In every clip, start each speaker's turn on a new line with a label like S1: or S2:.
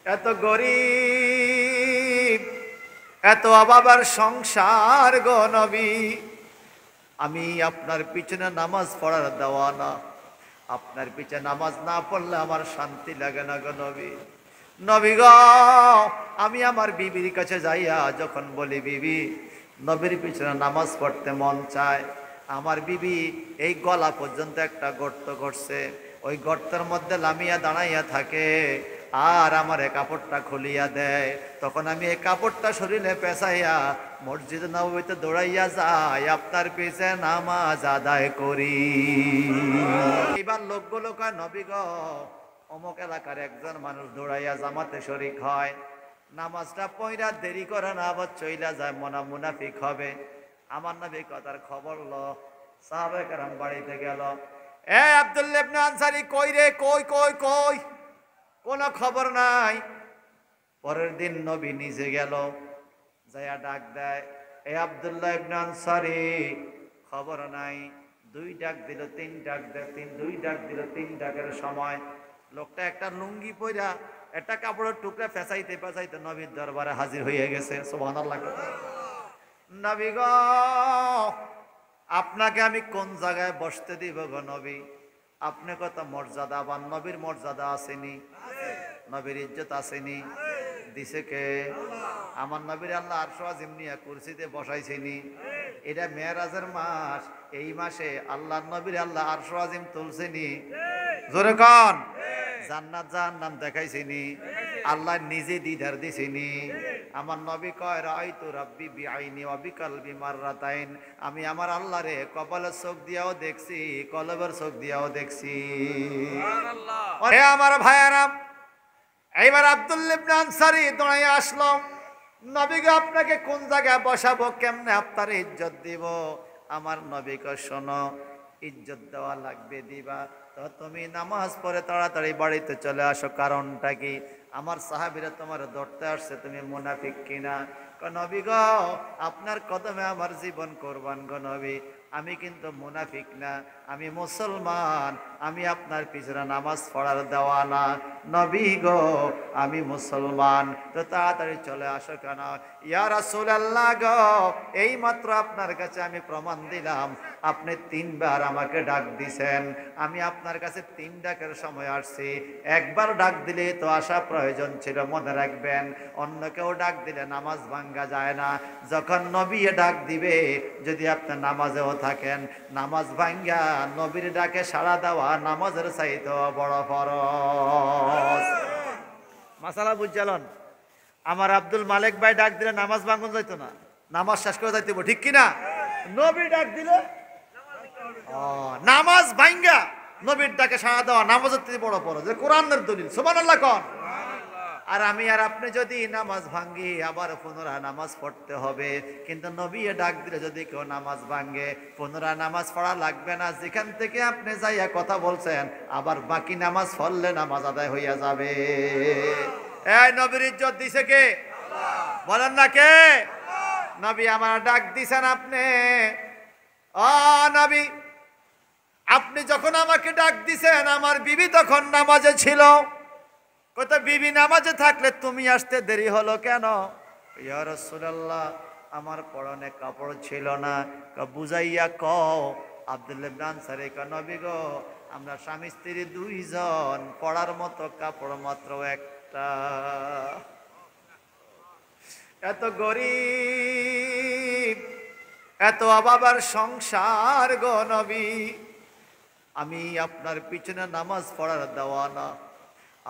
S1: এত গরিব, এত অভাবের সংসার গো নবী, আমি আপনার পিছনে নামাজ পড়ার দেওয়ানা। আপনার পিছনে নামাজ না পড়লে আমার শান্তি লাগে না গো নবী। নবী গো, আমি আমার বিবির কাছে যাইয়া যখন বলি বিবি, নবীর পিছনে নামাজ পড়তে মন চায়, আমার বিবি এই গলা পর্যন্ত একটা গর্ত করছে, ওই গর্তের মধ্যে লামিয়া দাঁড়াইয়া থাকে আর আমার এই কাপড়টা খুলিয়া দেয়। তখন আমি এই কাপড়টা শরীরে পেঁচাইয়া মসজিদ নববীতে দৌড়াইয়া যাই, আপনার পিছে নামাজ আদায় করি। এবার লোকগুলো কয়, নবী গো, অমুক এলাকার একজন মানুষ দৌড়াইয়া জামাতে শরিক হয়, নামাজটা পয়রা দেরি করে না আবার চইলা যায়, মুনাফিক হবে। আমার নবী কথার খবর লো, সাহাবায়ে কেরাম বাড়িতে গেল। এ আব্দুল্লাহ ইবনে আনসারী, কই রে, কই কই কই, কোনো খবর নাই। পরের দিন নবী নিজে গেল, যাইয়া ডাক দেয়, এ আব্দুল্লাহ ইবনে আনসারী, খবর নাই। দুই ডাক দিল, তিন ডাক দেয়, দুই ডাক দিল, তিন ডাকের সময় লোকটা একটা লুঙ্গি পইরা একটা কাপড়ের টুকরা ফেঁচাইতে ফেঁচাইতে নবীর দরবারে হাজির হয়ে গেছে। সুবহানাল্লাহ। নবী গো, আপনাকে আমি কোন জায়গায় বসতে দিব গো নবী? আপনি কত মর্যাদা, আবার নবীর মর্যাদা আসেনি, নবীর ইজ্জত আসেনি, দিছে কে? আমার নবীর আল্লাহ আরশ আজিম নিয়ে কুরসিতে বসাইছেনি। এটা মেরাজের মাস, এই মাসে আল্লাহর নবীর আল্লাহ আরশ আজিম তুলছেনি। জোরে কোন? জান্নাত জাহান্নাম দেখাইছেনি, আল্লাহ নিজে দিদার দিছেনি। আমার নবী কয়, রাআইতু রাব্বি বিআইনি ওয়া বিকলবি মাররাতাইন, আমি আমার আল্লাহরে কপালের চোখ দিয়াও দেখছি, কলবের চোখ দিয়াও দেখছি। সুবহানাল্লাহ। হে আমার ভাইয়েরা, এইবার আব্দুল্লাহ ইবনে আনসারী দৌড়াইয়া আসলো, নবী গো, আপনাকে কোন জায়গায় বসাবো, কেমনে আপনার ইজ্জত দিব? আমার নবী কয়, শোনো, ইজ্জত দেওয়া লাগবে, দিবা তো তুমি নামাজ পড়ে তাড়াতাড়ি বাড়িতে চলে আসো। কারণটা কি? আমার সাহাবীরা তোমার ধরতে আসছে, তুমি মুনাফিক কিনা। নবী গো, আপনার কদমে আমার জীবন কোরবান গো নবী, আমি কিন্তু মুনাফিক না, আমি মুসলমান, আমি আপনার পিছনে নামাজ পড়ার দেওয়ানা। নবী গো, আমি মুসলমান, তো তাড়াতাড়ি চলে আসো কেন? ইয়া রাসূলুল্লাহ গো, এই মাত্র আপনার কাছে আমি প্রমাণ দিলাম, আপনি তিনবার আমাকে ডাক দিছেন, আমি আপনার কাছে তিন ডাকের সময় আসছি। একবার ডাক দিলে তো আসা প্রয়োজন ছিল, মনে রাখবেন। অন্য কেউ ডাক দিলে নামাজ ভাঙ্গা যায় না, যখন নবী ডাক দিবে, যদি আপনি নামাজেও থাকেন, নামাজ ভাঙ্গা নবীর ডাকে সাড়া দেওয়া নামাজের চাইতে বড় ফরজ। মাসালা বুঝলেন? আমার আব্দুল মালিক ভাই ডাক দিলে নামাজ ভাঙ্গন যাইতো না, নামাজ শেষ করে যাইতে, ঠিক কিনা? নবী ডাক দিলে নামাজ ভাঙ্গা নবীর ডাকে সাড়া দেওয়া নামাজের থেকে বড় ফরজ, কোরআনের দলিল। সুবহানাল্লাহ কোন? আর আমি আর আপনি যদি নামাজ ভাঙ্গি, আবার পুনরায় নামাজ পড়তে হবে। কিন্তু নবী ডাক দিলে যদি কেউ নামাজ ভাঙ্গে, পুনরায় নামাজ পড়া লাগবে না। যেখান থেকে আপনি যাইয়া কথা বলছেন, আবার বাকি নামাজ পড়লে নামাজ আদায় হইয়া যাবে। এই নবীর ইজ্জত দিছে কে? বলেন না কে? নবী আমার ডাক দিছেন আপনি। ও নবী, আপনি যখন আমাকে ডাক দিছেন, আমার বিবি তখন নামাজে ছিল। কত বিবি নামাজে থাকলে তুমি আসতে দেরি হলো কেন? ইয়া রাসূলুল্লাহ, আমার পরনে কাপড় ছিল না। বুঝাইয়া কও। আব্দুল্লাহ ইবনে আনসারী কয়, নবী গো, আমরা স্বামী স্ত্রী দুইজন, পড়ার মতো কাপড় মাত্র একটা। এত গরিব, এত অভাবের সংসার গো নবী, আমি আপনার পিছনে নামাজ পড়ার দেওয়ানা।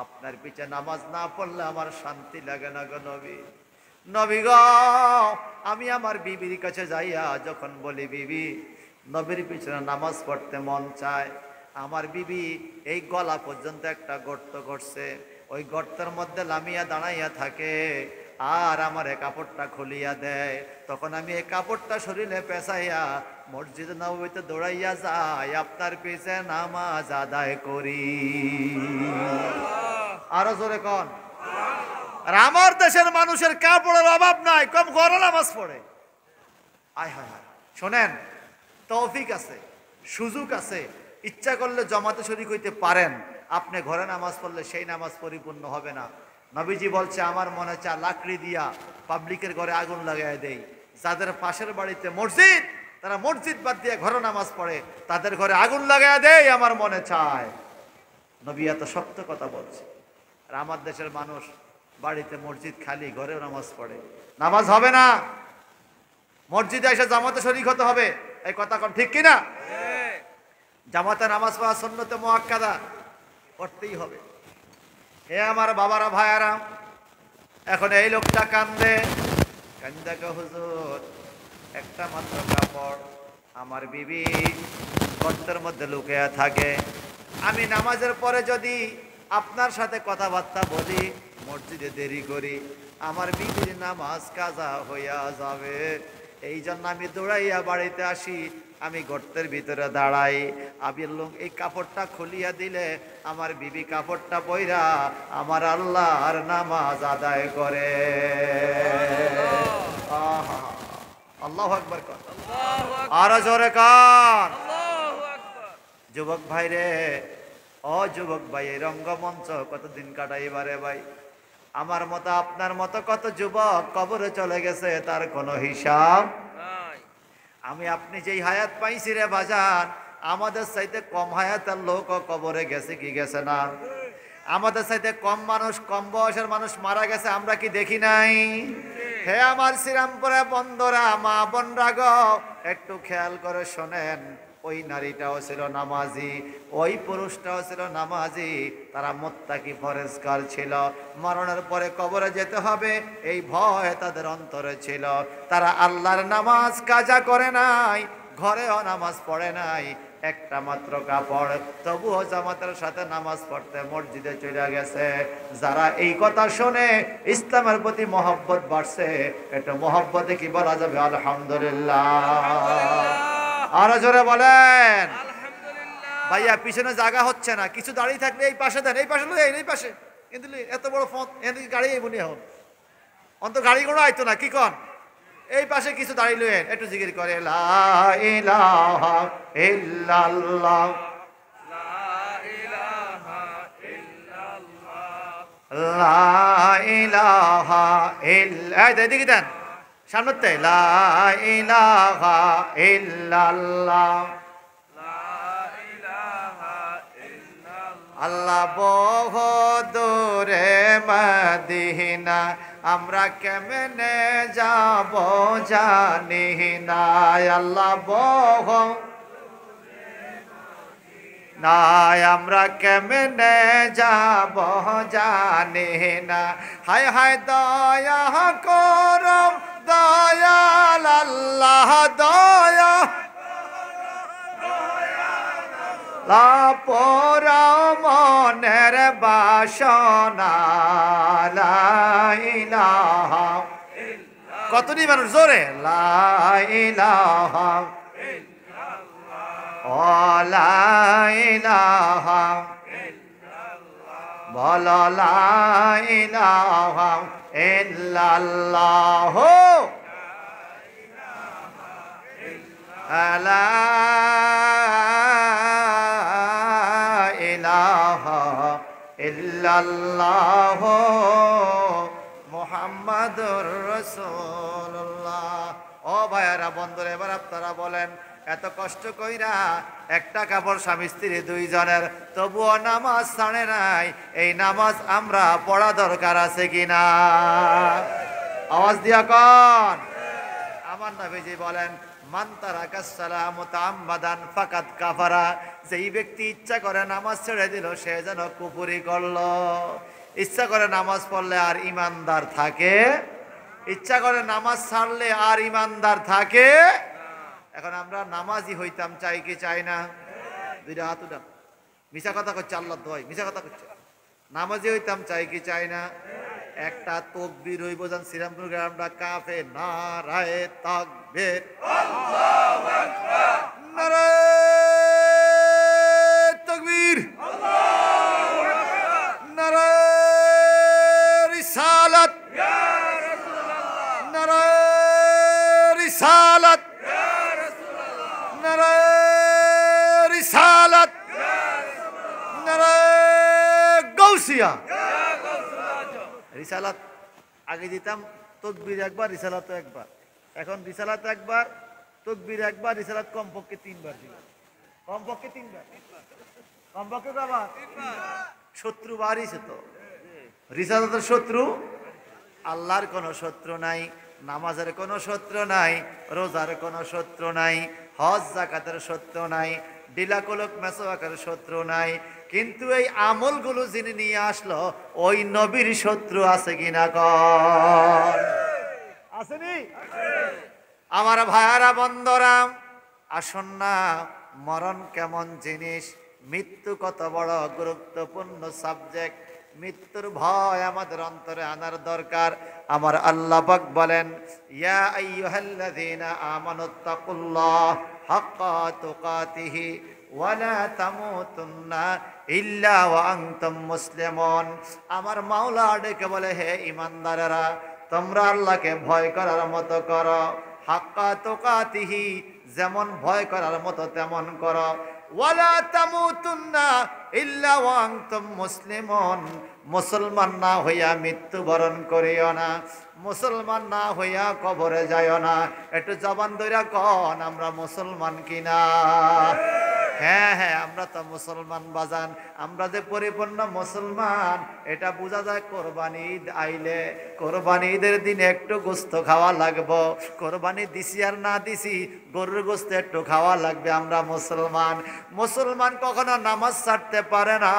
S1: আপনার পিছনে নামাজ না পড়লে আমার শান্তি লাগে না গো নবী। নবী গো, আমি আমার বিবির কাছে যাইয়া যখন বলি, বিবি, নবীর পিছনে নামাজ পড়তে মন চায়, আমার বিবি এই গলা পর্যন্ত একটা গর্ত করছে, ওই গর্তের মধ্যে লামিয়া দাঁড়াইয়া থাকে আর আমার এই কাপড়টা খুলিয়া দেয়। তখন আমি এই কাপড়টা শরীরে পেঁচাইয়া মসজিদ নববীতে দৌড়াইয়া যাই, আপনার পিছে নামাজ আদায় করি। আরো জোরে কোন? আর আমার দেশের মানুষের কাপড়ের অভাব নাই, কম ঘরে নামাজ পড়ে। আয় হায় হায়, শোনেন, তৌফিক আছে, সুযোগ আছে, ইচ্ছা করলে জমাতে শরীক হইতে পারেন। আপনি ঘরে নামাজ পড়লে সেই নামাজ পরিপূর্ণ হবে না। নবীজি বলছে আমার মনে চায় লাকড়ি দিয়া পাবলিকের ঘরে আগুন লাগাই দেই। যাদের পাশের বাড়িতে মসজিদ তারা মসজিদ বাদ দিয়ে ঘরে নামাজ পড়ে, তাদের ঘরে আগুন লাগাই দেই আমার মনে চায়। নবী এত সত্য কথা বলছে। আর আমার দেশের মানুষ বাড়িতে মসজিদ খালি, ঘরেও নামাজ পড়ে। নামাজ হবে না, মসজিদে এসে জামাতে শরীক হতে হবে। এই কথা কোন ঠিক কিনা? জামাতে নামাজ পড়া সুন্নতে মুআক্কাদা, পড়তেই হবে। হে আমার বাবারা ভাইয়ারা, এখন এই লোকটা কান্দে, কান্দাকে হুজুর একটা মাত্র কাপড় আমার বিবি গর্তের মধ্যে লুকিয়ে থাকে, আমি নামাজের পরে যদি আপনার সাথে কথাবার্তা বলি, মসজিদে দেরি করি, আমার বিবির নামাজ কাজা হইয়া যাবে। এই জন্য আমি দৌড়াইয়া বাড়িতে আসি, আমি গর্তের ভিতরে দাঁড়াই, আমি এই কাপড়টা খুলিয়া দিলে আমার বিবি কাপড়টা পইরা আমার আল্লাহর নামাজ আদায় করে। আল্লাহু আকবার কর, আরো জোরে কর। যুবক ভাই রে, ও যুবক ভাই, এই রঙ্গমঞ্চ কতদিন কাটাইবারে ভাই? আমার মতো আপনার মতো কত যুবক কবরে চলে গেছে, তার কোনো হিসাব। আমি আপনি যেই হায়াত পাইছি রে বাজান, আমাদের চাইতে কম হায়াতের লোক কবরে গেছে কি গেছে না? আমাদের চাইতে কম মানুষ, কম বয়সের মানুষ মারা গেছে, আমরা কি দেখি নাই? হে আমার শ্রীরামপুরে বন্ধুরা, মা বোনরা গো, একটু খেয়াল করে শোনেন। ওই নারীটাও ছিল নামাজি, ওই পুরুষটাও ছিল নামাজি, তারা মুত্তাকি পরেজগার ছিল। মরণের পরে কবরে যেতে হবে এই ভয় তাদের অন্তরে ছিল। তারা আল্লাহর নামাজ কাজা করে নাই, ঘরেও নামাজ পড়ে নাই, একটা মাত্র কাপড়, তবুও জামাতের সাথে নামাজ পড়তে মসজিদে চলে গেছে। যারা এই কথা শুনে ইসলামের প্রতি মহব্বত বাড়ছে, এটা মহব্বতে কি বলা যাবে? আলহামদুলিল্লাহ। আরো জোরে বলেন ভাইয়া। পিছনে জায়গা হচ্ছে না, কিছু দাঁড়িয়ে থাকলে এই পাশে দেন, এই পাশে লইন, এই পাশে। কিন্তু এত বড় ফোন এদিকে গাড়ি মনে হোক অন্ত গাড়ি কোনো আইতো না, কি কন? এই পাশে কিছু দাঁড়িয়ে লইন, একটু জিকির করে লা ইলাহা ইল্লাল্লাহ, লা ইলাহা ইল্লা, এদিকে দেন সামনে, লা ইলাহা ইল্লাল্লাহ, আল্লাহ বহু দূরে মদিনা, আমরা কেমনে যাব জানি না। আল্লাহ বহু নাই, আমরা কেমনে যাব জানি না। হায় হায় দয়া করম দয়াল আল্লাহ, দয়া পোড়াও মনের বাসনা, লা ইলাহা। কতটি মানুষ জোরে লা ইলাহা, ও লা ইলাহা, বলো লা ইলাহা ইল্লাল্লাহ, লা ইলাহা ইল্লাল্লাহ মুহাম্মাদুর রাসূলুল্লাহ। ও ভাইয়ারা, বন্ধুরা, এবার আপনারা বলেন, এত কষ্ট কইরা একটা কাপড় স্বামী স্ত্রী দুইজনের, তবুও নামাজ ছাড়ে নাই। এই নামাজ আমরা পড়া দরকার আছে কিনা? আওয়াজ দিয়া কন। আমার নবীজি বলেন, মান তারাকা সালাম মুতাআম্মাদান ফাকাদ কাফারা, যেই ব্যক্তি ইচ্ছা করে নামাজ ছেড়ে দিল, সে যেন কুফরি করলো। ইচ্ছা করে নামাজ পড়লে আর ইমানদার থাকে? ইচ্ছা করে নামাজ ছাড়লে আর ইমানদার থাকে? এখন আমরা নামাজি হইতাম চাই কি চাই না? দুইটা হাত উঠান। মিছা কথা করছে, আল্লাহ দোহাই মিছা কথা করছে। নামাজি হইতাম চাই কি চাই না? একটা তাকবীর হইব, জান শ্রীরামপুর গ্রামটা কাফে নারায়ে তাকবীর, আল্লাহু আকবার, নারায়ে তাকবীর, আল্লাহু আকবার, নারায়ে রিসালাত, ইয়া রাসূলুল্লাহ, নারায়ে রিসালাত, ইয়া রাসূলুল্লাহ, নারায়ে রিসালাত, ইয়া রাসূলুল্লাহ, নারায়ে গাউসিয়া, ইয়া গাউসুল্লাহ। রিসালাত আগে দিতাম তকবির একবার, রিসালাত একবার। এখন রিসালাত একবার, তকবির একবার, রিসালাত কমপক্ষে 3 বার দিলাম। কমপক্ষে 3 বার, কমপক্ষে কবার? শত্রু বাড়িছে তো। রিসালাতের শত্রু আল্লাহর কোনো শত্রু নাই, নামাজের কোনো শত্রু নাই, রোজার কোনো শত্রু নাই, হজ যাকাতের শত্রু নাই, ডিলাকলক মেসওয়াকের শত্রু নাই। কিন্তু এই আমলগুলো যিনি নিয়ে আসলো ওই নবীর শত্রু আছে কিনা কর? আসেনি? আমার ভাইয়ারা বন্ধুরা, আসুন না, মরণ কেমন জিনিস, মৃত্যু কত বড় গুরুত্বপূর্ণ সাবজেক্ট, মৃত্যুর ভয় আমাদের অন্তরে আনার দরকার। আমার আল্লাহ পাক বলেন, ইয়া আইয়ুহাল্লাযীনা আমানুত্তাকুল্লাহ হাক্কা তুকাতিহি ওয়া লা তামুতুন্না ইল্লা ওয়া আনতুম মুসলিমুন। আমার মাওলা ডেকে বলে, হে ঈমানদারেরা, তোমরা আল্লাহকে ভয় করার মতো করো, হাক্কা তুকাতিহি, যেমন ভয় করার মতো তেমন করো, ওয়ালা তামুতুন্না ইল্লা ওয়া আনতুম মুসলিমুন, মুসলমান না হইয়া মৃত্যুবরণ করিও না, মুসলমান না হইয়া কবরে যাইও না। একটু জবান ধইরা কন, আমরা মুসলমান কিনা? হ্যাঁ হ্যাঁ, আমরা তো মুসলমান বাজান। আমরা যে পরিপূর্ণ মুসলমান এটা বোঝা যায় কোরবানি ঈদ আইলে। কোরবানি ঈদের দিনে একটু গোস্ত খাওয়া লাগবো। কোরবানি দিছি আর না দিছি, গরুর গোস্ত একটু খাওয়া লাগবে। আমরা মুসলমান। মুসলমান কখনো নামাজ ছাড়তে পারে না।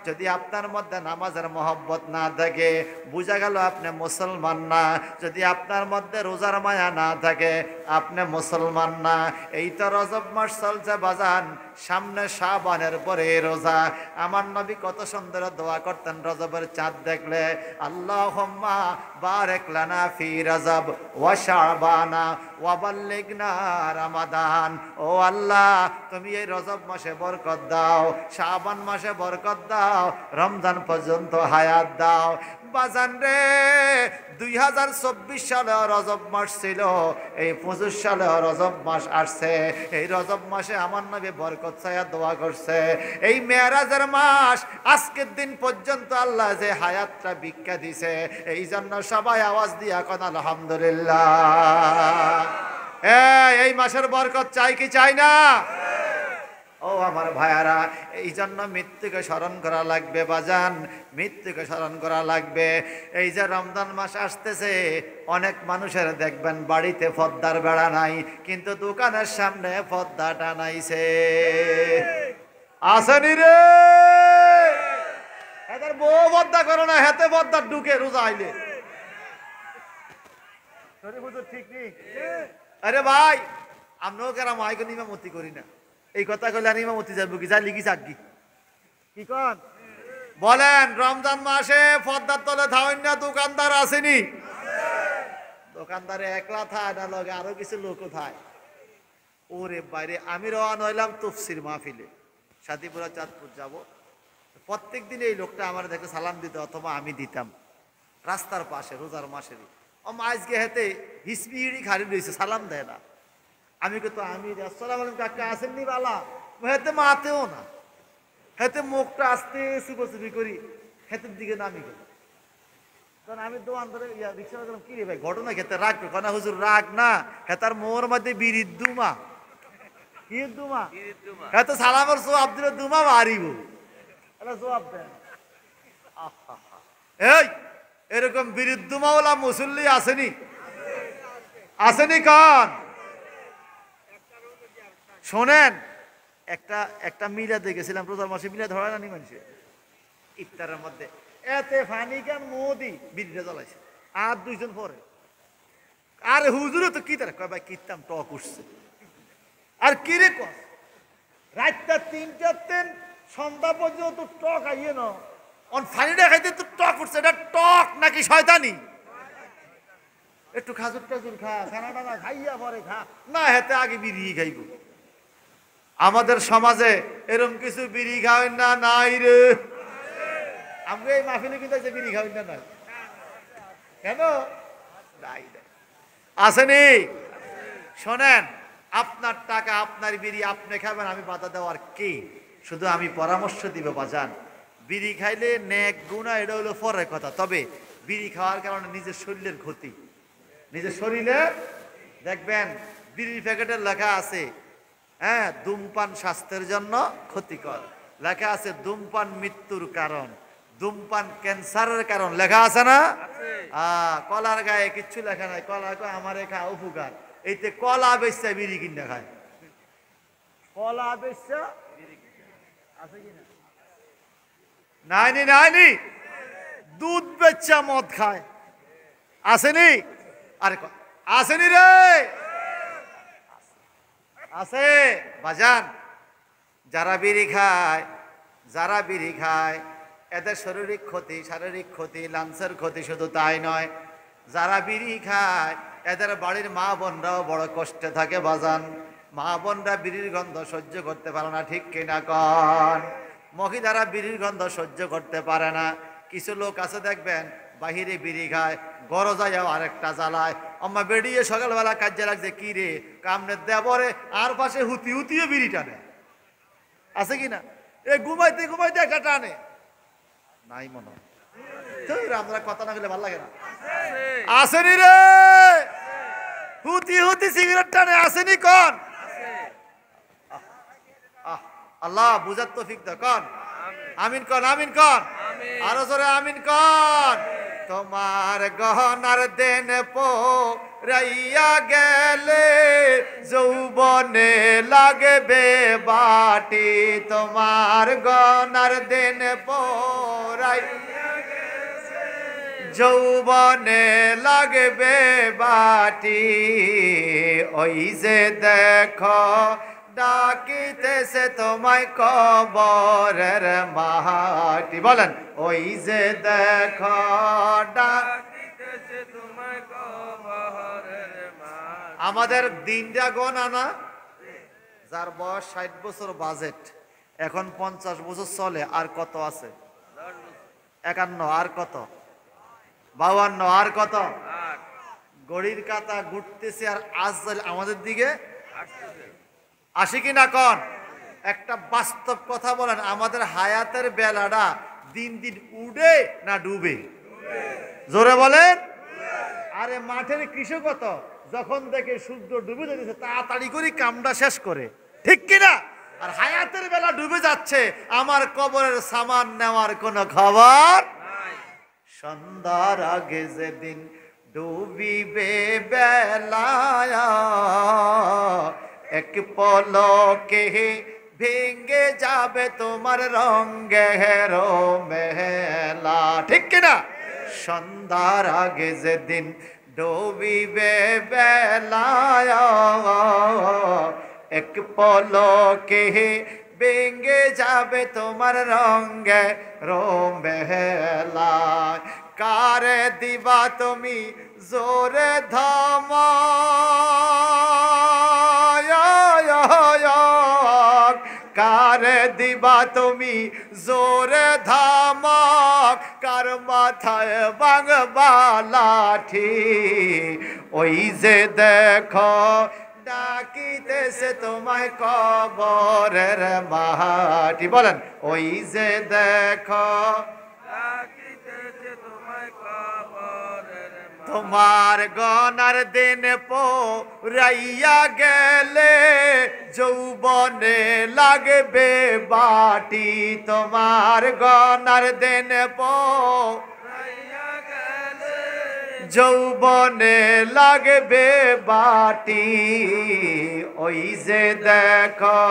S1: যদি আপনার মধ্যে নামাজের মহব্বত না থাকে, বোঝা গেল আপনি মুসলমান না। যদি আপনার মধ্যে রোজার মায়া না থাকে, আপনি মুসলমান না। এই তো রজব মাস চলছে বাজান, সামনে শাবানের পরে রোজা। আমার নবী কত সুন্দর দোয়া করতেন রজবের চাঁদ দেখলে, আল্লাহুম্মা বারিক লানা ফি রজব ওয়া শাবানা ওয়া বাল্লিগনা রমাদান। ও আল্লাহ, তুমি এই রজব মাসে বরকত দাও, শাবান মাসে বরকত দাও, রমজান পর্যন্ত হায়াত দাও। বাজান রে, 2024 সালে রজব মাস ছিল, এই 25 সালে রজব মাস আসছে। এই রজব মাসে আমার নবী বরকত চাইয়া দোয়া করছে। এই মেরাজের মাস, আজকের দিন পর্যন্ত আল্লাহ যে হায়াতটা ভিক্ষা দিছে, এই জন্য সবাই আওয়াজ দিয়ে এখন আলহামদুলিল্লাহ। এই মাসের বরকত চাই কি চাই না? ও আমার ভাইয়ারা, এই জন্য মৃত্যুকে স্মরণ করা লাগবে বাজান, মৃত্যুকে স্মরণ করা লাগবে। এই যে রমজান মাস আসতেছে, অনেক মানুষের দেখবেন বাড়িতে পর্দার বেড়া নাই, কিন্তু দোকানের সামনে পর্দা টানাইছে। আসেনি রে? এদের বউ পর্দা করো না, হেতে পর্দা ঢুকে রোজা আইলে। ঠিক নেই? আরে ভাই, আমরাও কেরাম আইকন ইমামতি করি না। এই কথা কইলে আর ইমামতি যাবো কি? যা লিখি চাকি কি কন বলেন? রমজান মাসে পর্দার তলে থাকেন না দোকানদার আসেনি? দোকানদারে একলা থায় না, লগে আরো কিছু লোক থায়। ওরে বাইরে, আমি রওনা হইলাম তফসির মাহফিলে, সাথীপুরা চাঁদপুর যাব। প্রত্যেক দিন এই লোকটা আমার দেখে সালাম দিত, অথবা আমি দিতাম, রাস্তার পাশে, রোজার মাসেরই। আজকে হেতে হিসপিড়ি খালি রয়েছে, সালাম দেয় না। আমি কিন্তু আমি আসসালামু আলাইকুম কাকা, আসেননি বালা? হেতে মাতেও না, হেতে মুখটা আসতে চুপি করি, হেতের দিকে নামি গেল। তখন আমি দোকান ধরে রিক্সা করলাম, কি রে ভাই ঘটনা খেতে রাগ না? হুজুর রাগ না, হেতার মোর মধ্যে বিরিদ দুমা। কি দুমা? হেতে সালামের জবাব দিলে দুমা মারিব। এটা জবাব দেন। এই এরকম বিরিদ দুমাওয়ালা মুসল্লি আসেনি? আসেনি কান? শোনেন, একটা মিলাদে গেছিলাম, রোজার মাসে মিলাদ ধরা জানি মানুষের ইফতারের মধ্যে এতে ফানি কেন মোদি বিড়িটা জ্বলাইছে, আর দুইজন পরে। আর হুজুরে তো কি তারা কয় ভাই কিতাম টক উঠছে। আর কি রে কস, রাতটা 3টা সন্ধ্যা পর্যন্ত টক আইয়ে না, অন ফানি দেখাইতে তো টক উঠছে। এটা টক নাকি শয়তানি? একটু খাজুর টাজুর খা, খানা টানা খাইয়া পরে খা না, হেতে আগে বিড়ি খাইব। আমাদের সমাজে এরকম কিছু বিড়ি খাওয়েন না? নাই রে, আমরা এই মাহফিলে কিন্তু বিড়ি খাওয়েন না। নাই কেন? নাই আসেনি? শোনেন, আপনার টাকা, আপনার বিড়ি আপনি খাবেন, আমি বাধা দেওয়ার কি? শুধু আমি পরামর্শ দিব বাজান, বিড়ি খাইলে নেক গুনাহ এটা হলো পরের কথা, তবে বিড়ি খাওয়ার কারণে নিজের শরীরের ক্ষতি। নিজের শরীরে দেখবেন বিড়ির প্যাকেটের লেখা আছে, হ্যাঁ, ধূমপান স্বাস্থ্যের জন্য ক্ষতিকর, লেখা আছে ধূমপান মৃত্যুর কারণ, ধূমপান ক্যান্সারের কারণ, লেখা আছে না? কলার গায়ে কিচ্ছু লেখা নাই, কলা কয় আমার খা উপকার। এইতে কলা বেচা বিড়ি কিনে খায়, কলা বেচা আছে কিনা? নাইনি নাইনি, দুধ বেচা মদ খায়, আসেনি? আরে আসেনি রে, আছে বাজান। যারা বিড়ি খায়, যারা বিড়ি খায় এদের শারীরিক ক্ষতি, লাঞ্চের ক্ষতি। শুধু তাই নয়, যারা বিড়ি খায় এদের বাড়ির মা বোনরাও বড় কষ্টে থাকে বাজান। মা বোনরা বিড়ির গন্ধ সহ্য করতে পারে না, ঠিক কিনা কন? মহিলারা বিড়ির গন্ধ সহ্য করতে পারে না। কিছু লোক আছে দেখবেন বাহিরে বিড়ি খায়, গড় যাইয়াও আরেকটা জ্বালায়। আম্মা বেরিয়ে সকালবেলা কাজে লাগছে, কি রে কামনে দেবরে আর পাশে হুতি হুতিও বিড়ি টানে, আছে কিনা? এ ঘুমাইতে ঘুমাইতে একটা টানে, নাই মনে হয়। আমরা কথা না বলে ভালো লাগে না, আসেনি রে? হুতি হুতি সিগারেট টানে, আসেনি কন? আল্লাহ বুঝার তৌফিক দাও, কন আমিন, কন আমিন, কন আরো জোরে আমিন কন। তোমার গহনার দেন পোরাইয়া গেলে যৌবনে লাগবে বাটি, তোমার গহনার দেন পোরাইয়া যৌবনে লাগবে বাটি। ওই যে দেখো ডাকিতেছে তোমায় কবরের মাটি, বলেন ওই যে দেখো ডাকিতেছে তোমায় কবরের মাটি। আমাদের দিনটা গোনা না? যার বয়স 60 বছর বাজেট, এখন 50 বছর চলে, আর কত আছে? 51, আর কত? 52, আর কত? গড়ির কাঁটা ঘুরতেছে, আর আজ আমাদের দিকে আসে কি না কন? একটা বাস্তব কথা বলেন, আমাদের হায়াতের বেলাটা দিন দিন উড়ে না ডুবে? জোরে বলেন। আরে মাঠের কৃষক তো যখন দেখে সূর্য ডুবে যেতেছে তাড়াতাড়ি করে কামটা শেষ করে, ঠিক কিনা? আর হায়াতের বেলা ডুবে যাচ্ছে, আমার কবরের সামান নেওয়ার কোনো খবর নাই। সন্ধ্যার আগে যেদিন ডুবিবে বেলায়, এক পলকে ভেঙ্গে যাবে তোমার রঙের মেলা, ঠিক কিনা? সন্ধ্যার আগে যেদিন ডুবিবে বেলায়, এক পলকে ভেঙ্গে যাবে তোমার রঙের মেলা। কারে দিবা তুমি জোরে ধামা, কারে দিবা তুমি জোরে ধামক, কার মাথায় বাংবা লাঠি। ওই যে দেখো ডাকিতেছে তোমায় কবরের মাটি, বলেন ওই যে দেখো ডাকিতেছে তোমায় কবরের মাটি। তোমার গনার দিন পোরাইয়া গেলে যৌবনে লাগবে বাটি, তোমার গনার দিন পোরাইয়া গেলে যৌবনে লাগবে বাটি। ওই যে দেখো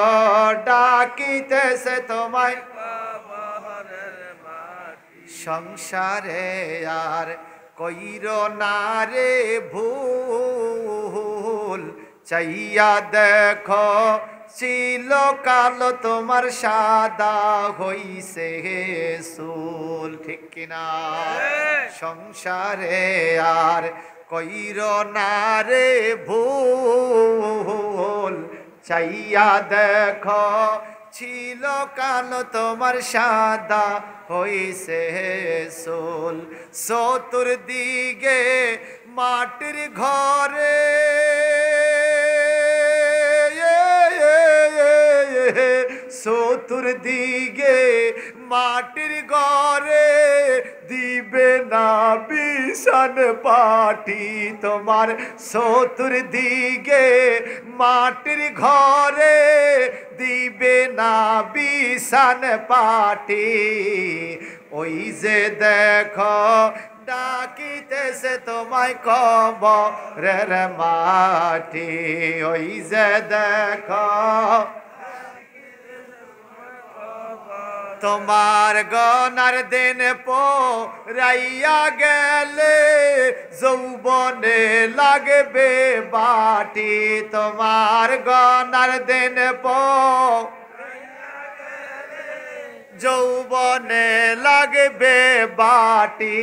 S1: ডাকিতেছে তোমায় কবরের মাটি। সংসারে আর কইরো না রে ভুল, চাইয়া দেখো ছিল কালো তোমার সাদা হইছে চুল, ঠিক কিনা? সংসারে আর কইরো না রে ভুল, চাইয়া দেখো ছিল কালো তোমার সাদা হইছে চুল। চতুর্দিকে মাটির ঘরে চতুর্দিকে মাটির ঘরে দিবে না বিছান পাটি তোমার চতুর্দিকে মাটির ঘরে দিবে না বিছান পাটি ওই যে দেখো ডাকিতেছে তোমায় কবরের মাটি ওই যে দেখো তোমার গনার দিন পোরাইয়া গেলে যৌবনে লাগবে বাটি তোমার গনার দিন যৌবনে লাগবে বাটি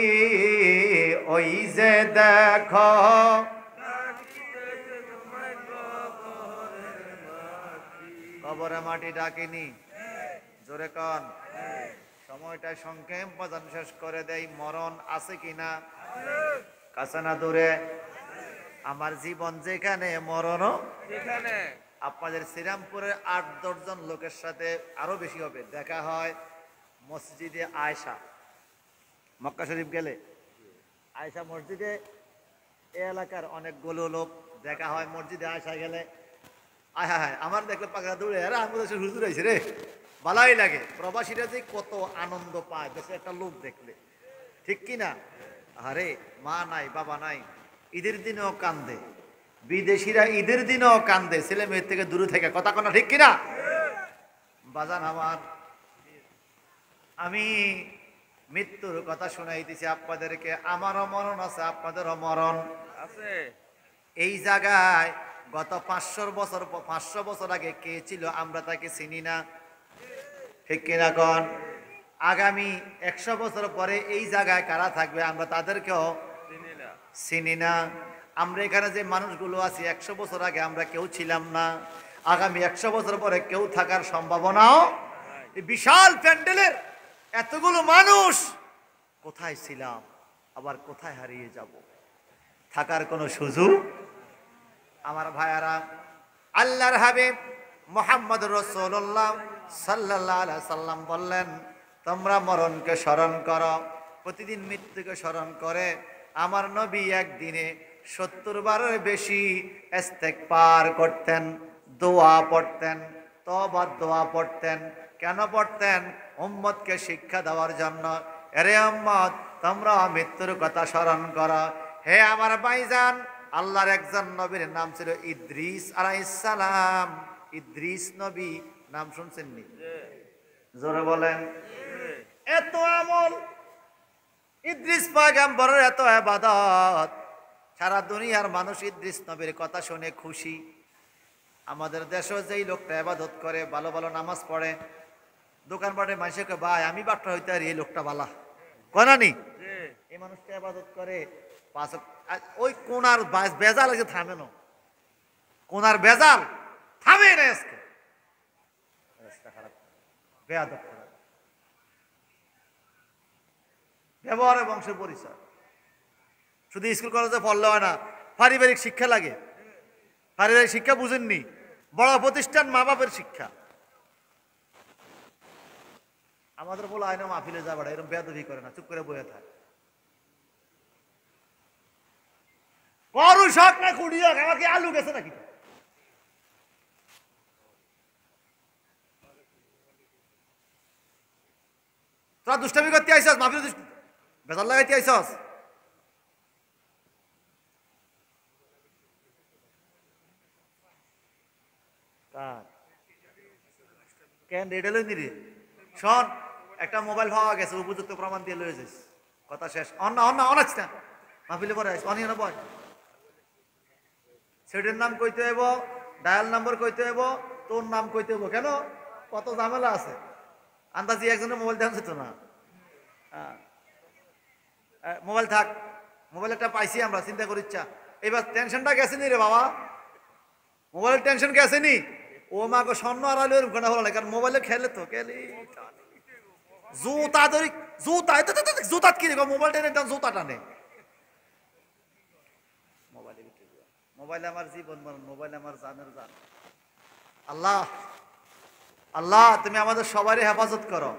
S1: ওই যে দেখো কবরে মাটি ডাকিনি জোরে কন সময়টা সংক্ষেপ বাজান শেষ করে দেই মরণ আছে কিনা কাছে না দূরে আমার জীবন যেখানে মরণও সেখানে আপনাদের শ্রীরামপুরের ৮-১০ জন লোকের সাথে আরো বেশি হবে দেখা হয় মসজিদে আয়েশা মক্কা শরীফ গেলে আয়েশা মসজিদে এই এলাকার অনেকগুলো লোক দেখা হয় মসজিদে আয়েশা গেলে আয় হায় আমার দেখলে পাগলা দৌড়ে আরে আমি দেশে হুজুর আইছে রে ভালোই লাগে প্রবাসীরা যে কত আনন্দ পায় দেশে একটা লোক দেখলে ঠিক কি না আরে মা নাই বাবা নাই ঈদের দিনেও কান্দে বিদেশিরা ঈদের দিনেও কান্দে ছেলে মেয়ের থেকে দূরে থেকে কথা কোনো ঠিক কিনা বাজান আমার আমি মৃত্যুর কথা শোনাইতেছি আপনাদেরকে আমারও মরণ আছে আপনাদেরও মরণ আছে এই জায়গায় গত 500 বছর আগে কে ছিল আমরা তাকে চিনি না ঠিক কিনা কোন আগামী 100 বছর পরে এই জায়গায় কারা থাকবে আমরা তাদেরকেও চিনি না আমরা এখানে যে মানুষগুলো আছি 100 বছর আগে আমরা কেউ ছিলাম না আগামী 100 বছর পরে কেউ থাকার সম্ভাবনাও বিশাল প্যান্ডেলের এতগুলো মানুষ কোথায় ছিলাম আবার কোথায় হারিয়ে যাব থাকার কোনো সুযোগ আমার ভাইয়ারা আল্লাহর হাবিব মুহাম্মদ রাসূলুল্লাহ সাল্লাল্লাহু আলাইহি সাল্লাম বললেন তোমরা মরণকে স্মরণ করো প্রতিদিন মৃত্যুকে স্মরণ করে আমার নবী একদিনে 70 বারের বেশি ইস্তেগফার করতেন দোয়া পড়তেন তওবার দোয়া পড়তেন কেন পড়তেন উম্মতকে শিক্ষা দেওয়ার জন্য আরে উম্মত তোমরা মৃত্যুর কথা স্মরণ করো হে আমার ভাইজান আল্লাহর একজন নবীর নাম ছিল ইদ্রিস আলাইহিস সালাম ইদ্রিস নবী নাম শুনছেন নি জোরে বলেন এত আমল ইদ্রিস পয়গম্বরের এত ইবাদত সারা দুনিয়ার মানুষ ইদ্রিস নবীর কথা শুনে খুশি আমাদের দেশেও যেই লোকটা ইবাদত করে ভালো ভালো নামাজ পড়ে দোকানপাটে মানুষকে ভাই আমি বাট্টা হইতে আর এই লোকটা ভালা কনানি এই মানুষটা ইবাদত করে ওই কোনার বেজাল আজকে থামে না কোনার বেজাল থামে না আজকে বেয়াদব ব্যবহার বংশের পরিচয় শুধু স্কুল কলেজে পড়লে হয় না পারিবারিক শিক্ষা লাগে পারিবারিক শিক্ষা বুঝেননি বড় প্রতিষ্ঠান মা বাপের শিক্ষা আমাদের বলে আইনা মাহফিলে যাবে এরকম বেয়াদবি করে না চুপ করে বয়ে থাকে করু শাক না কুড়িয়া আমাকে আলু গেছে নাকি তোরা দুষ্টামি করতে আইসস মাহফিলে বেজার লাগাইতে আইসস কেন রেডে লই নি রে শোন একটা মোবাইল পাওয়া গেছে উপযুক্ত প্রমাণ দিয়ে লয়ে যাইস কথা শেষ অন্য অন্য অনাচ না মাহফিলে পরে আইস অনিয়ন বয় সেটের নাম কইতে হইব ডায়াল নাম্বার কইতে হইব তোর নাম কইতে হইব কেন কত ঝামেলা আছে আন্দাজি একজনের মোবাইল দেওয়া যেত না মোবাইল থাক মোবাইল একটা পাইছি আমরা চিন্তা করি ইচ্ছা এবার টেনশনটা গেছে নি রে বাবা মোবাইলের টেনশন গেছে নি ও মাকে স্বর্ণ আড়ালে ঘন্টা হলো না কারণ মোবাইলে খেলে তো খেলে জুতা ধরি জুতা জুতা কি রে মোবাইল টেনে জুতা টানে মোবাইল আমার জীবন মোবাইল আমার জানের জান আল্লাহ আল্লাহ তুমি আমাদের সবারই হেফাজত করো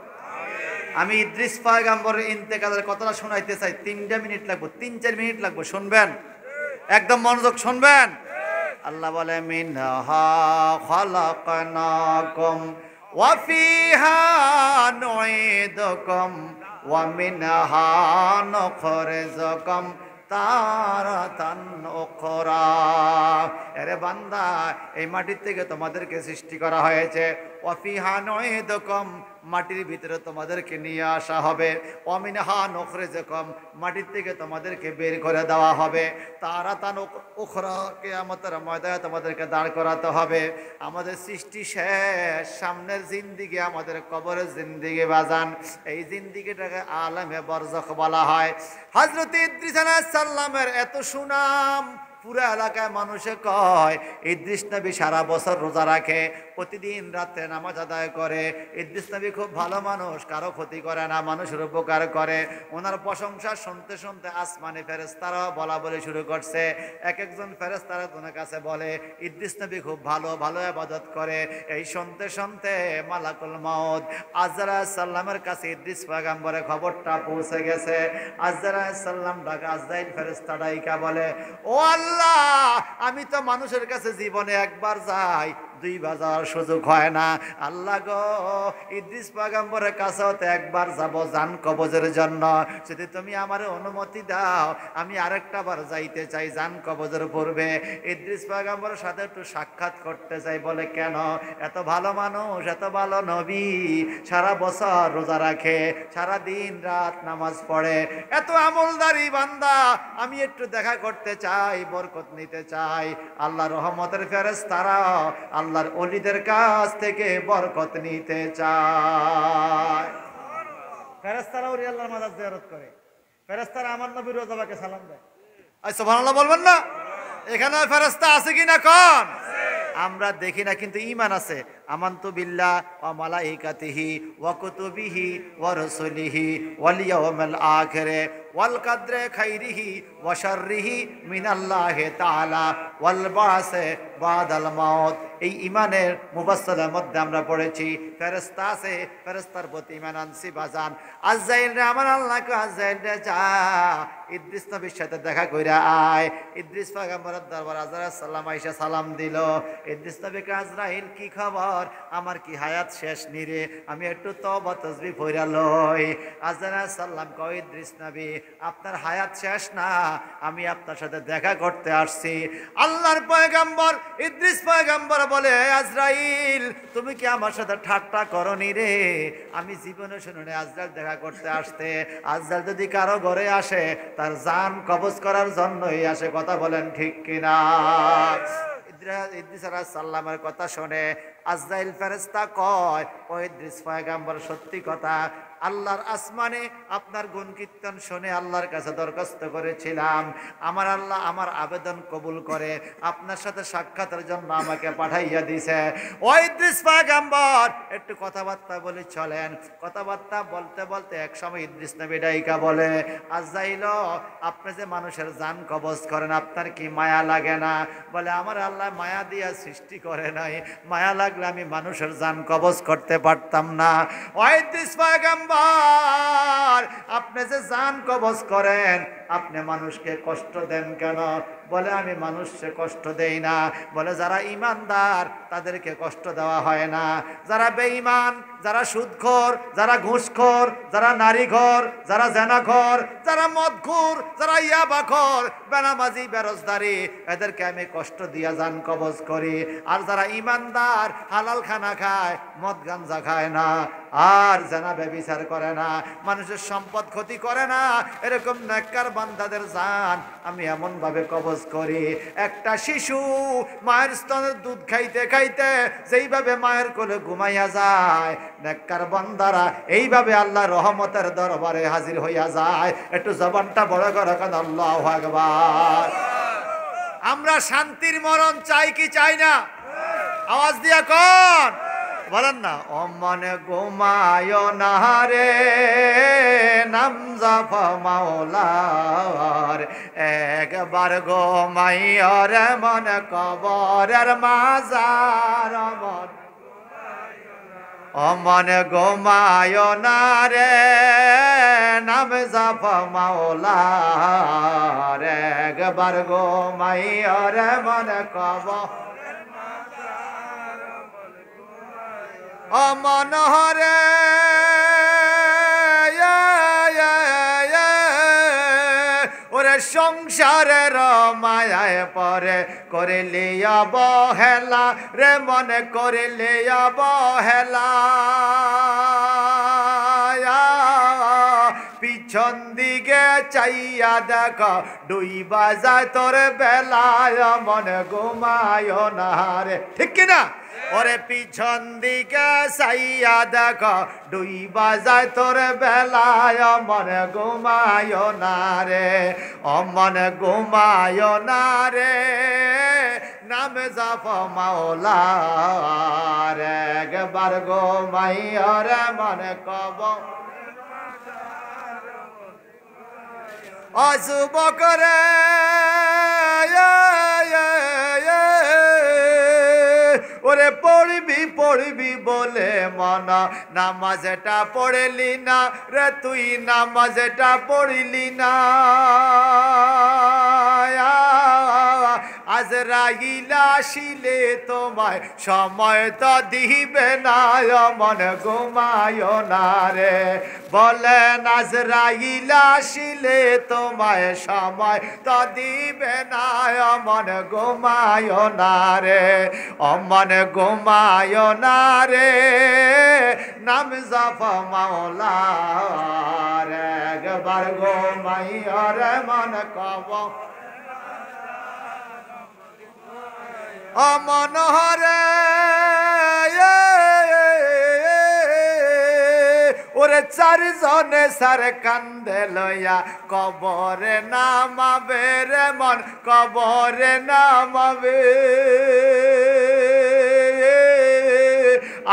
S1: আমি ইদ্রিস পয়গম্বরের ইন্তেকালের কথাটা শোনাইতে চাই, 3 মিনিট লাগবে, 3-4 মিনিট লাগবে, শুনবেন? একদম মনোযোগ শুনবেন। আল্লাহ বলে মিনহা খালাকনাকুম ওয়া ফিহা নুঈদুকুম ওয়া মিনহা নুখরিজুকুম তারাতান উখরা। আরে বান্দা, এই মাটির থেকে তোমাদেরকে সৃষ্টি করা হয়েছে। ওয়া ফিহা নুঈদুকুম, মাটির ভিতরে তোমাদেরকে নিয়ে আসা হবে। ওয়া মিনহা নুখরিজুকুম, মাটির থেকে তোমাদেরকে বের করে দেওয়া হবে। তারাতান উখরা, কিয়ামতের ময়দানে তোমাদেরকে দাঁড় করাতে হবে। আমাদের সৃষ্টি শেষ, সামনের জিন্দিগি আমাদের কবরের জিন্দিগি বাজান। এই জিন্দিগিটাকে আলামে বরজখ বলা হয়। হযরত ইদ্রিস আলাইহিস সালামের এত সুনাম, পুরা এলাকায় মানুষে কয় ইদ্রিস নবী সারা বছর রোজা রাখে, প্রতিদিন রাত্রে নামাজ আদায় করে। ইদ্রিস নবী খুব ভালো মানুষ, কারো ক্ষতি করে না, মানুষের উপকার করে। ওনার প্রশংসা শুনতে শুনতে আসমানে ফেরেশতারাও বলা বলে শুরু করছে। এক একজন ফেরেশতারা ওনার কাছে বলে ইদ্রিস নবী খুব ভালো ভালো ইবাদত করে। এই শুনতে শুনতে মালাকুল মাউত আজরাইল আলাইহিস সালামের কাছে ইদ্রিস পয়গম্বরের খবরটা পৌঁছে গেছে। আজরাইল আলাইহিস সালাম ডাকা আজরাইল ফেরেশতা ডাইকা বলে, ও আল্লাহ, আমি তো মানুষের কাছে জীবনে একবার যাই, 2 বার যাওয়ার সুযোগ হয় না। আল্লাহ গো, ইদ্রিস পয়গম্বরের কাছেও তো একবার যাব জান কবজের জন্য। যদি তুমি আমার অনুমতি দাও, আমি আরেকটা বার যাইতে চাই জান কবজের পূর্বে। ইদ্রিস পয়গম্বরের সাথে একটু সাক্ষাৎ করতে চাই। বলে কেন? এত ভালো মানুষ, এত ভালো নবী, সারা বছর রোজা রাখে, সারা দিন রাত নামাজ পড়ে, এত আমলদারি বান্দা, আমি একটু দেখা করতে চাই, বরকত নিতে চাই। আল্লাহ রহমতের ফেরেশতারা আল্লাহর ওলিদের কাছ থেকে বরকত নিতে চায়। ফেরেশতারা ওলি আল্লাহর মাজার জিয়ারত করে, ফেরেশতারা আমার নবীর রোজাবাকে সালাম দেয়। সুবহানাল্লাহ বলবেন না? এখানে ফেরেশতা আছে কিনা কোন? আমরা দেখি না, কিন্তু ঈমান আছে। আমানতু বিল্লাহ ওয়া মালাইকাতিহি ওয়া কুতুবিহি ওয়া রাসূলিহি ওয়াল ইয়াউমিল আখির ওয়াল কদরে খাইরিহি ওয়া শাররিহি মিনাল্লাহি তাআলা ওয়াল বাসে বাদাল মাউত। এই ঈমানের মুফাসসালের মধ্যে আমরা পড়েছি ফেরেশতা আছে, ফেরেশতার প্রতি ঈমান আনছি বাজান। আজরাইল রে আমার আল্লাহকে, আজরাইল রে যা ইদ্রিস নবীর সাথে দেখা কইরা আয়। ইদ্রিস পয়গম্বরের দরবার আজরাইল সালাম আইসা সালাম দিল। ইদ্রিস নবীকে, আজরাইল কি খবর, আমার কি হায়াত শেষ নিরে, আমি একটু তওবা তাসবিহ পড়া লই। আজরাইল সালাম কয়, ইদ্রিস নবী আপনার হায়াত শেষ না, আমি আপনার সাথে দেখা করতে আসছি। আল্লাহর পয়গম্বর ইদ্রিস পয়গম্বর বলে, আজরাইল তুমি কি আমার সাথে ঠাট্টা করনি রে? আমি জীবনে শুনিনি আজরাইল দেখা করতে আসতে। আজরাইল যদি কারো ঘরে আসে, তার জান কবজ করার জন্যই আসে। কথা বলেন ঠিক কিনা? ইদ্রিস আলাইহিস সালামের কথা শুনে আজরাইল ফেরেশতা কয়, ও ইদ্রিস পয়গম্বর সত্যি কথা, আল্লাহর আসমানে আপনার গুণ কীর্তন শুনে আল্লাহর কাছে দরখাস্ত করেছিলাম, আমার আল্লাহ আমার আবেদন কবুল করে আপনার সাথে সাক্ষাতের জন্য আমাকে পাঠাইয়া দিছে। ও ইদ্রিস পয়গম্বর একটু কথাবার্তা বলে চলেন। কথাবার্তা বলতে বলতে এক সময় ইদ্রিস নবী ডাইকা বলে, আজরাইল আপনি যে মানুষের জান কবজ করেন, আপনার কি মায়া লাগে না? বলে, আমার আল্লাহ মায়া দিয়া সৃষ্টি করে নাই, মায়া লাগলে আমি মানুষের জান কবজ করতে পারতাম না। ও ইদ্রিস পয়গম্বর আপনি যে জান কবজ করেন, আপনি মানুষকে কষ্ট দেন কেন? বলে, আমি মানুষকে কষ্ট দেই না। বলে, যারা ঈমানদার তাদেরকে কষ্ট দেওয়া হয় না, যারা বেঈমান, যারা সুদখোর, যারা ঘুষখোর, যারা নারীখোর, যারা জেনাখোর, যারা মদখোর, যারা ইয়াবাখোর, বেনামাজি, বেরোজগারি, এদেরকে আমি কষ্ট দিয়া জান কবজ করি। আর যারা ঈমানদার, হালাল খানা খায়, মদ গাঞ্জা খায় না, আর জেনা ব্যভিচার করে না, মানুষের সম্পদ ক্ষতি করে না, এরকম নেককার বান্দাদের জান আমি এমন ভাবে কবজ করি। একটা শিশু মায়ের স্তনের দুধ খাইতে খাইতে যেইভাবে মায়ের কোলে ঘুমাইয়া যায়, নেককার বান্দারা এইভাবে আল্লাহ রহমতের দরবারে হাজির হইয়া যায়। একটু জবানটা বড় করে কেন? আল্লাহু আকবার। আমরা শান্তির মরণ চাই কি চাই না? আওয়াজ দিয়া কোন বলেন না। ও মনে ঘুমায় না রে, নাম জপ মাওলার, একবার ঘুমাইয় রে মন কবরের মাজার, মন অমন ঘুমায় না রে নাম জপ মাওলা রে একবার ঘুমাইয়া রে মন কব অমন হরে ওরে সংসারের মায়ায় পরে করিলে অবহেলা রে মনে করিলে অবহেলা পিছন দিকে চাইয়া দেখ ডুইবা যায় তোর বেলায় মনে ঘুমায় না রে ঠিক কিনা ওরে পিছন দিকে চাইয়া দেখ ডুইবা যায় তোর বেলায় মনে ঘুমায় না রে অমন ঘুমায় না রে নাম জপ মাওলা রে একবার ঘুমাইয়া রে মনে কব অশুভ করে ওরে পড়বি বলে মন নামাজটা পড়লি না রে তুই নামাজটা পড়লি না আজরাইল আসিলে তোমায় সময় তো দিবে না মন ঘুমায় না রে বলেন আজরাইল আসিলে তোমায় সময় তো দিবে না মন ঘুমায় না রে অমন ঘুমায় না রে নাম জপ মাওলা রে একবার ঘুমাইয়া রে মন কব অমন হরে ওরে চারজনে সার কান্দে লইয়া কবরে নামাবে রে মন কবরে নামাবে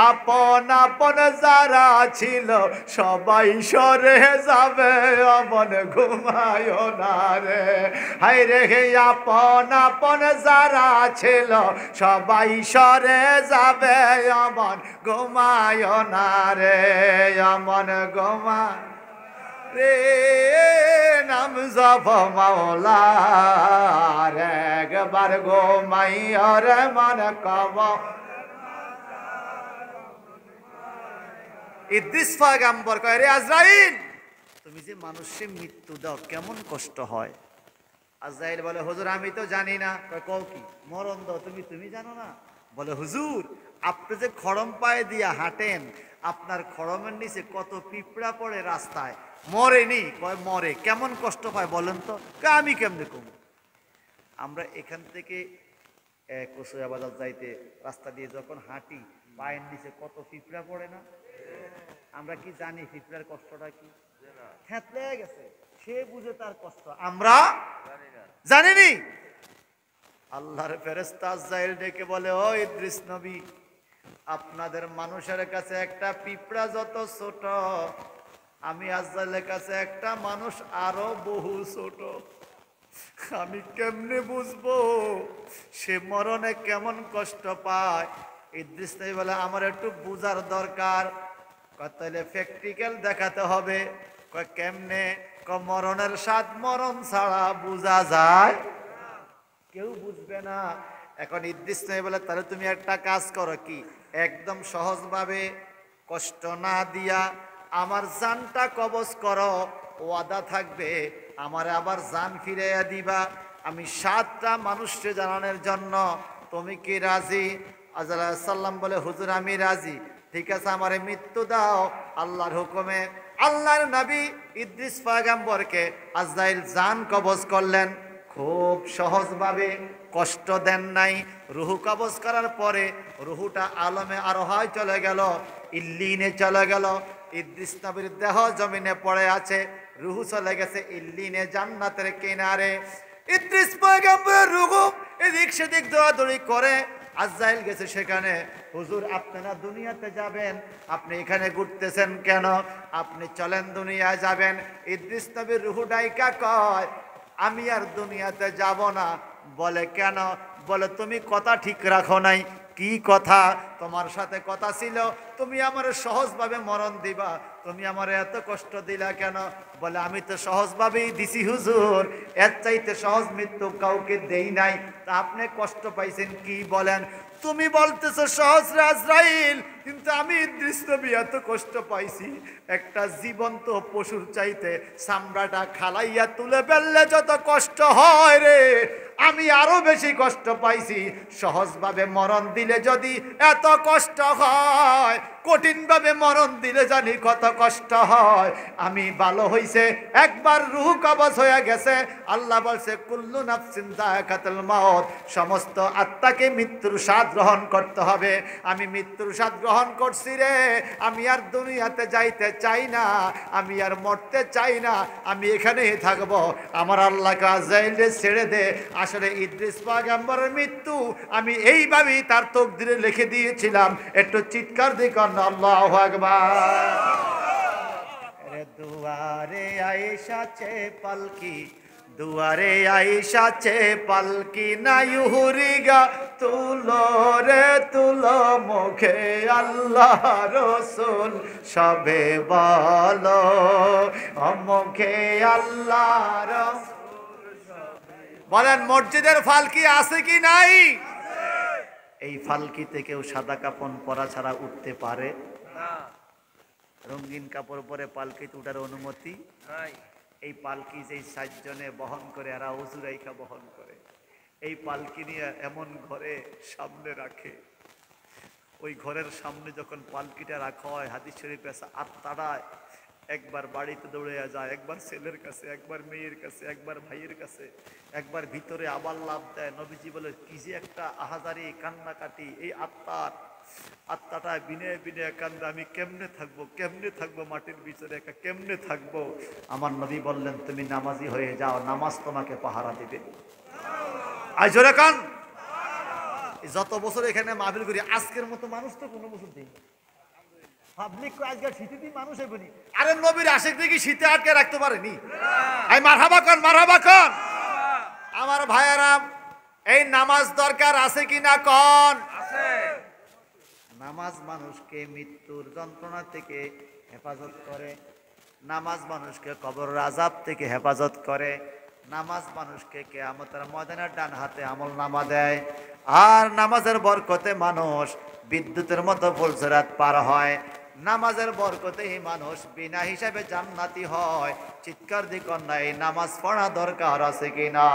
S1: আপন আপন যারা ছিল সবাই সরে যাবে অমন ঘুমায় না রে হাই রে আপন আপন যারা ছিল সবাই সরে যাবে অমন ঘুমায় না রে অমন ঘুমা রে নাম জপ মাওলা রে একবার ঘুমাইয়া রে মন কব ইদ্রিস পয়গম্বর কয় রে আজরাইল তুমি যে মানুষের মৃত্যু দাও কেমন কষ্ট হয় আজরাইল বলে হুজুর আমি তো জানি না কয় কও কি মরণ দাও তুমি জানো না বলে হুজুর আপনি যে খড়ম পায়ে দিয়া হাঁটেন আপনার খড়মের নিচে কত পিঁপড়া পড়ে রাস্তায় মরেনি কয় মরে কেমন কষ্ট পায় বলেন তো আমি কেমনে কম আমরা এখান থেকে কচুয়া বাজার যাইতে রাস্তা দিয়ে যখন হাঁটি পায়ের নিচে কত পিঁপড়া পড়ে না আমরা কি জানি পিঁপড়ার কষ্টটা কি থেতলে গেছে সে বুঝে তার কষ্ট আমরা জানিনি আল্লাহর ফেরেশতা আজরাইল ডেকে বলে ও ইদ্রিস নবী আপনাদের মানুষের কাছে একটা পিঁপড়া যত ছোট আমি আজরাইলের কাছে একটা মানুষ আরো বহু ছোট আমি কেমনে বুঝবো সে মরণে কেমন কষ্ট পায় ইদ্রিস নবী বলে আমার একটু বুঝার দরকার তাহলে প্র্যাকটিক্যাল দেখাতে হবে কেমনে মরণের স্বাদ মরণ ছাড়া বোঝা যায় কেউ বুঝবে না এখন ইদ্রিস নবী বলে তাহলে তুমি একটা কাজ করো কি একদম সহজভাবে কষ্ট না দিয়া আমার জানটা কবজ করো ওয়াদা থাকবে আমার আবার জান ফিরাইয়া দিবা আমি 7টা মানুষকে জানানোর জন্য তুমি কি রাজি আল্লাহ সাল্লাম বলে হুজুর আমি রাজি ঠিক আছে আমারে মৃত্যু দাও আল্লাহর হুকুমে আল্লাহর নবী ইদ্রিস পয়গম্বরকে আজরাইল জান কবজ করলেন খুব সহজভাবে কষ্ট দেন নাই রুহু কবজ করার পরে রুহুটা আলমে আরোহায় চলে গেল ইল্লিনে চলে গেল ইদ্রিস নবীর দেহ জমিনে পড়ে আছে রুহু চলে গেছে ইল্লিনে জান্নাতের কিনারে ইদ্রিস পয়গম্বরের রুহু এদিক সেদিক দৌড়াদৌড়ি করে আজরাইল গেছে সেখানে হুজুর আপনারা দুনিয়াতে যাবেন আপনি এখানে ঘুরতেছেন কেন আপনি চলেন দুনিয়ায় যাবেন ইদ্রিস নবীর রুহু ডাইকা কয় আমি আর দুনিয়াতে যাব না বলে কেন বলে তুমি কথা ঠিক রাখো নাই কি কথা? তোমার সাথে কথা ছিল তুমি আমার সহজভাবে মরণ দিবা, তুমি আমার এত কষ্ট দিলা কেন? বলে আমি তো সহজভাবেই দিছি হুজুর, এর চাইতে সহজ মৃত্যু কাউকে দেই নাই, তা আপনি কষ্ট পাইছেন কি বলেন? তুমি বলতেছো সহজ আজরাইল, কিন্তু আমি ইদ্রিস নবী এত কষ্ট পাইছি, একটা জীবন্ত পশুর চাইতে চামড়াটা খালাইয়া তুলে ফেললে যত কষ্ট হয় রে, আমি আরো বেশি কষ্ট পাইছি। সহজভাবে মরণ দিলে যদি এত কষ্ট হয়, কঠিনভাবে মরণ দিলে জানি কত কষ্ট হয়। আমি ভালো হইছে একবার রূহ কবজ হয়ে গেছে, আল্লাহ বলছে কুল্লু নাফসিন যায়কাতুল মাউত, সমস্ত আত্মাকে মৃত্যুর স্বাদ গ্রহণ করতে হবে। আমি মৃত্যুর স্বাদ গ্রহণ করছি রে, আমি আর দুনিয়াতে যাইতে চাই না, আমি আর মরতে চাই না, আমি এখানেই থাকবো। আমার আল্লাহকে আজরাইলকে ছেড়ে দে। আসলে ইদ্রিস পয়গম্বরের মৃত্যু আমি এইভাবেই তার তকদিরে লিখে দিয়েছিলাম। একটু চিৎকার দিয়ে কর না আল্লাহু আকবার। দুয়ারে আয়েশাছে পালকি, দুয়ারে আয়েশাছে পালকি, না ইহুরিগা তুলো রে তুলো, মুখে আল্লাহ রসুল সবে বলো, মুখে আল্লাহ রসুল বলেন। মসজিদের ফালকি আছে কি নাই? এই ফালকিতে কেউ সাদা কাপড় পরা ছাড়া উঠতে পারে না, রঙিন কাপড় পরে পালকিতে উঠার অনুমতি নাই। এই পালকি যেই 7 জনে বহন করে, এরা উজু রাইখা বহন করে, এই পালকি নিয়ে এমন ঘরে সামনে রাখে, ওই ঘরের সামনে যখন পালকিটা রাখা হয়, হাদিস শরীফে আছে আত্মারায় একবার বাড়িতে দৌড়ে যায়, একবার ছেলের কাছে, একবার মেয়ের কাছে, একবার ভাইয়ের কাছে, একবার ভিতরে আবার লাভ দেয়। নবীজি বলে কি যে একটা আহাজারি কান্নাকাটি, এই আত্মাটা বিনে বিনে কান্দে, আমি কেমনে থাকবো, কেমনে থাকবো, মাটির ভিতরে একা কেমনে থাকবো। আমার নবী বললেন তুমি নামাজি হয়ে যাও, নামাজ তোমাকে পাহারা দিবে। আজ জোরে কান। যত বছর এখানে মাহফিল করি, আজকের মতো মানুষ তো কোনো বছর দেই পাবলিক আজকে শীতে দিন মানুষ বলি, আরে নবীর আশিক দেখি শীতে আটকে রাখতে পারেনি। এই মারহাবা কন, মারহাবা কন। আমার ভাইয়েরা, এই নামাজ দরকার আছে কিনা কন? আছে। নামাজ মানুষকে মৃত্যুর যন্ত্রণা থেকে হেফাজত করে, নামাজ মানুষকে কবরের আযাব থেকে হেফাজত করে, নামাজ মানুষকে কিয়ামতের ময়দানে ডান হাতে আমলনামা দেয়, আর নামাজের বরকতে মানুষ বিদ্যুতের মতো ফুলসরাত পার হয়। নামাজের বরকতেই মানুষ বিনা হিসাবে জান্নাতি হয়। চিৎকার দি কন্যা, এই নামাজ পড়া দরকার আছে কিনা?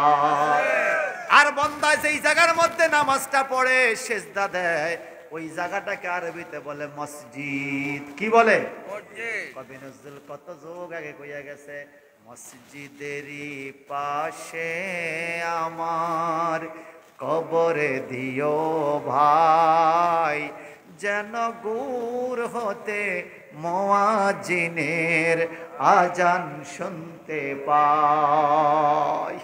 S1: আর বান্দা যেই জায়গার মধ্যে নামাজটা পড়ে সেজদা দেয়, ওই জায়গাটাকে আরবিতে বলে মসজিদ। কি বলে? কবি নজরুল কত যুগ আগে কইয়া গেছে, মসজিদেরই পাশে আমার কবরে দিও ভাই, যেন গুর হতে মুয়াজ্জিনের আজান শুনতে পাই।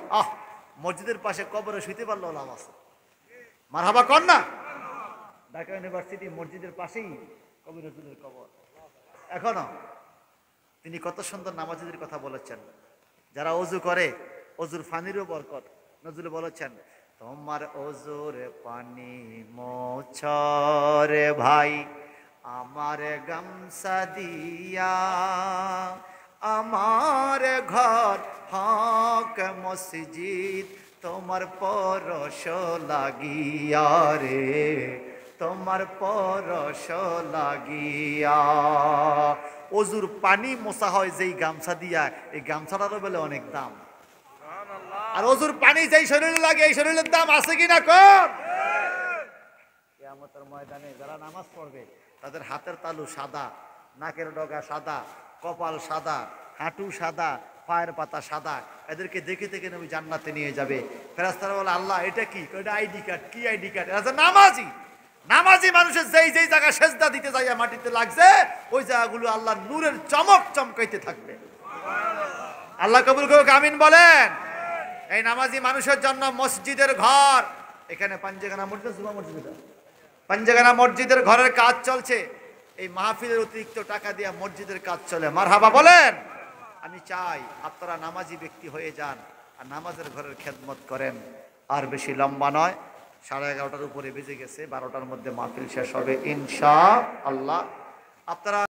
S1: মসজিদের পাশে কবরে শুইতে পারলো লাভ আছে। মারহাবা কর না। ঢাকা ইউনিভার্সিটি মসজিদের পাশেই কবি নজরুলের কবর। এখনো তিনি কত সুন্দর নামাজীদের কথা বলেছেন, যারা অজু করে অজুর পানিরও বরকত। নজরুল বলেছেন, তোমার অজুর পানি মোছরে ভাই, আমার গামছা দিয়া, আমার ঘর হক মসজিদ, তোমার পরশ লাগিয়া রে, তোমার পরশ লাগিয়া। অজুর পানি মোছা হয় যেই গামছা দিয়া, এই গামছাটারও বলে অনেক দাম। আর অজুর পানি যেই শরীরে লাগে, এই শরীরের দাম আছে কিনা কম? কিয়ামতের ময়দানে যারা নামাজ পড়বে তাদের হাতের তালু সাদা, নাকের ডগা সাদা, কপাল সাদা, হাঁটু সাদা, পায়ের পাতা সাদা। এদেরকে দেখে দেখে নবী জান্নাতে নিয়ে যাবে। ফেরেশতারা বলে আল্লাহ এটা কি? এটা আইডি কার্ড। কি আইডি কার্ড? এরা নামাজি। নামাজি মানুষের যেই যেই জায়গা সেজদা দিতে যাইয়া মাটিতে লাগছে, ওই জায়গাগুলো আল্লাহ নূরের চমক চমকাইতে থাকবে। আল্লাহ কবুল করুক, আমিন বলেন। এই নামাজি মানুষের জন্য মসজিদের ঘর, এখানে পাঞ্জেগানা মসজিদ, জুমা মসজিদ, পাঞ্জেগানা মসজিদের ঘরের কাজ চলছে। এই মাহফিলের অতিরিক্ত টাকা দিয়ে মসজিদের কাজ চলে। মারহাবা বলেন। আমি চাই আপনারা নামাজি ব্যক্তি হয়ে যান আর নামাজের ঘরের খেদমত করেন। আর বেশি লম্বা নয়, 11:30টার উপরে বেজে গেছে, 12টার মধ্যে মাহফিল শেষ হবে ইনশা আল্লাহ। আপনারা